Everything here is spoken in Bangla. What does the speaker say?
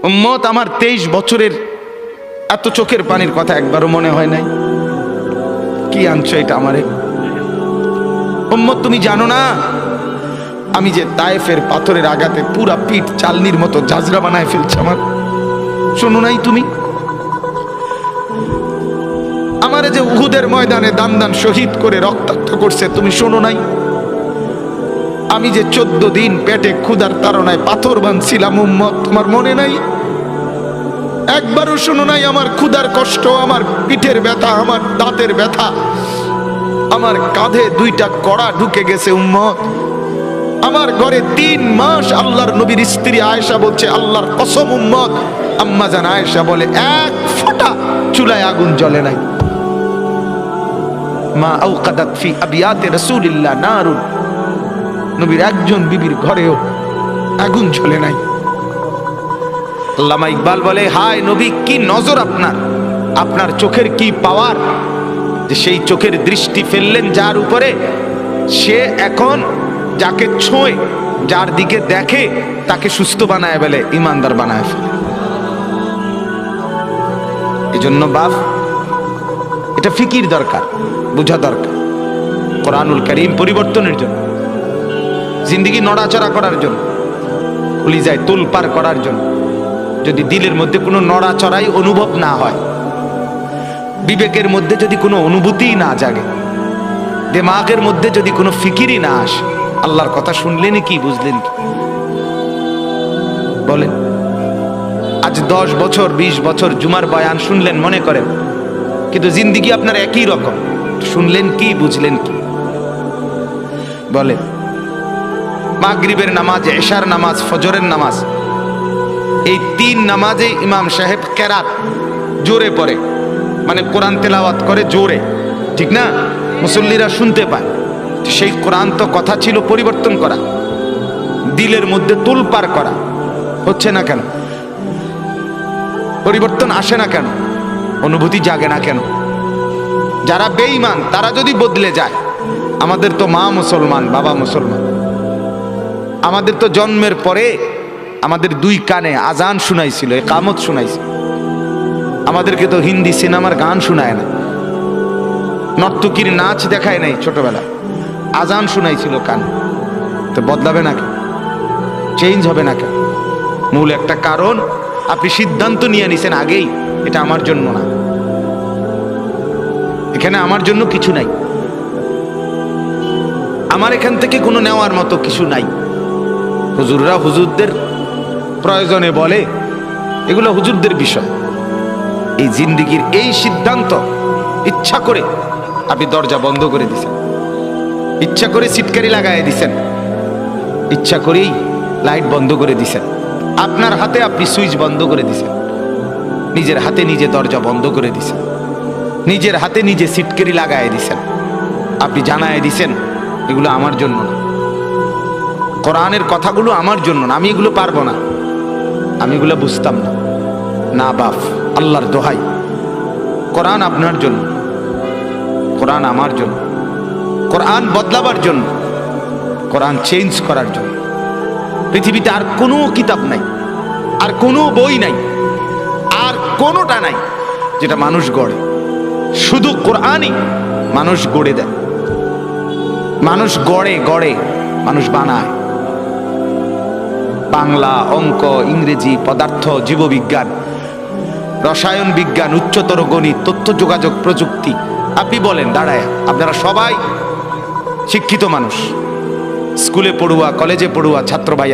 উম্মত, আমার 23 বছরের এত চোখের পানির কথা একবারও মনে হয় নাই? কি আনছো এটা আমারে? উম্মত, তুমি জানো না আমি যে তায়েফের পাথরের আঘাতে পুরা পিঠ চালনির মতো ঝাঁঝরা বানায় ফেলছে আমার? শোনো নাই তুমি? আমারে যে উহুদের ময়দানে দান দান শহীদ করে রক্তাক্ত করছে, তুমি শোনো নাই? আমি যে 14 দিন পেটে ক্ষুধার তাড়নায় পাথর বাঁধছিলাম, উম্মত, তোমার মনে নাই? একবারও শোনো নাই আমার ক্ষুধার কষ্ট, আমার পিঠের ব্যথা, আমার দাঁতের ব্যথা, আমার কাঁধে 2টা কড়া ঢুকে গেছে? উম্মত, আমার ঘরে 3 মাস আল্লাহর নবীর স্ত্রী আয়েশা বলছে, আল্লাহর কসম উম্মত, আম্মা জান আয়েশা বলে, 1 ফোঁটা চুলায় আগুন জ্বলে নাই। মা আওকাদাত ফি আবিয়াতে রাসূলিল্লাহ নারুন, নবীর একজন বিবির ঘরেও আগুন জ্বলে নাই। আল্লামা ইকবাল বলে, হায় নবী, কি নজর আপনার, আপনার চোখের কি পাওয়ার, যে সেই চোখের দৃষ্টি ফেললেন যার উপরে, সে এখন যাকে ছোঁয়, যার দিকে দেখে, তাকে সুস্থ বানায় ফেলে, ইমানদার বানায় ফেলে। এই জন্য বাপ, এটা ফিকির দরকার, বোঝা দরকার। কোরআনুল কারীম পরিবর্তনের জন্য, জিন্দেগি নড়াচড়া করার জন্য, কলিজায় তোলপাড় করার জন্য। যদি দিলের মধ্যে কোনো নড়াচড়াই অনুভব না হয়, বিবেকের মধ্যে যদি কোনো অনুভূতি না জাগে, দিমাগের মধ্যে যদি কোনো ফিকিরই না আসে, আল্লাহর কথা শুনলেন কি, বুঝলেন কি? বলেন, আজ 10 বছর 20 বছর জুমার বয়ান শুনলেন মনে করেন, কিন্তু জিন্দেগি আপনার একই রকম, শুনলেন কি, বুঝলেন কি? বলেন, মাগরিবের নামাজ, এশার নামাজ, ফজরের নামাজ, এই 3 নামাজে ইমাম সাহেব কেরাত জোরে পড়ে, মানে কোরআন তেলাওয়াত করে জোরে, ঠিক না? মুসল্লিরা শুনতে পায়। সেই কোরআন তো কথা ছিল পরিবর্তন করা, দিলের মধ্যে তোলপাড় করা, হচ্ছে না কেন? পরিবর্তন আসে না কেন? অনুভূতি জাগে না কেন? যারা বেঈমান তারা যদি বদলে যায়, আমাদের তো মা মুসলমান, বাবা মুসলমান, আমাদের তো জন্মের পরে আমাদের 2 কানে আজান শুনাইছিল, ইকামত শুনাইছিল। আমাদেরকে তো হিন্দি সিনেমার গান শোনায় না, নর্তকীর নাচ দেখায় নাই ছোটবেলা, আজান শুনাইছিল কান। তো বদলাবে না কেন? চেঞ্জ হবে না কেন? মূল একটা কারণ, আপনি সিদ্ধান্ত নিয়ে নিছেন আগেই, এটা আমার জন্য না, এখানে আমার জন্য কিছু নাই, আমার এখান থেকে কোনো নেওয়ার মতো কিছু নাই। হুজুররা হুজুরদের প্রয়োজনে বলে, এগুলো হুজুরদের বিষয়। এই জিন্দেগির এই সিদ্ধান্ত ইচ্ছা করে আপনি দরজা বন্ধ করে দিছেন, ইচ্ছা করে সিটকারি লাগাই দিছেন, ইচ্ছা করেই লাইট বন্ধ করে দিছেন, আপনার হাতে আপনি সুইচ বন্ধ করে দিছেন, নিজের হাতে নিজে দরজা বন্ধ করে দিছেন, নিজের হাতে নিজে সিটকারি লাগাই দিছেন। আপনি জানায় দিছেন এগুলো আমার জন্য না, কোরআনের কথাগুলো আমার জন্য না, আমি এগুলো পারবো না, আমি এগুলো বুঝতাম না। না বাপ, আল্লাহর দোহাই, কোরআন আপনার জন্য, কোরআন আমার জন্য, কোরআন বদলাবার জন্য, কোরআন চেঞ্জ করার জন্য। পৃথিবীতে আর কোনো কিতাব নাই, আর কোনো বই নাই, আর কোনোটা নাই যেটা মানুষ গড়ে। শুধু কোরআনই মানুষ গড়ে দেয়, মানুষ গড়ে, মানুষ বানায়। বাংলা, অঙ্ক, ইংরেজি, পদার্থ, জীববিজ্ঞান, রসায়ন বিজ্ঞান, উচ্চতর গণিত, তথ্য যোগাযোগ প্রযুক্তি, আপনি বলেন দাঁড়ায়, আপনারা সবাই শিক্ষিত মানুষ, স্কুলে পড়ুয়া, কলেজে পড়ুয়া ছাত্র ভাইয়া।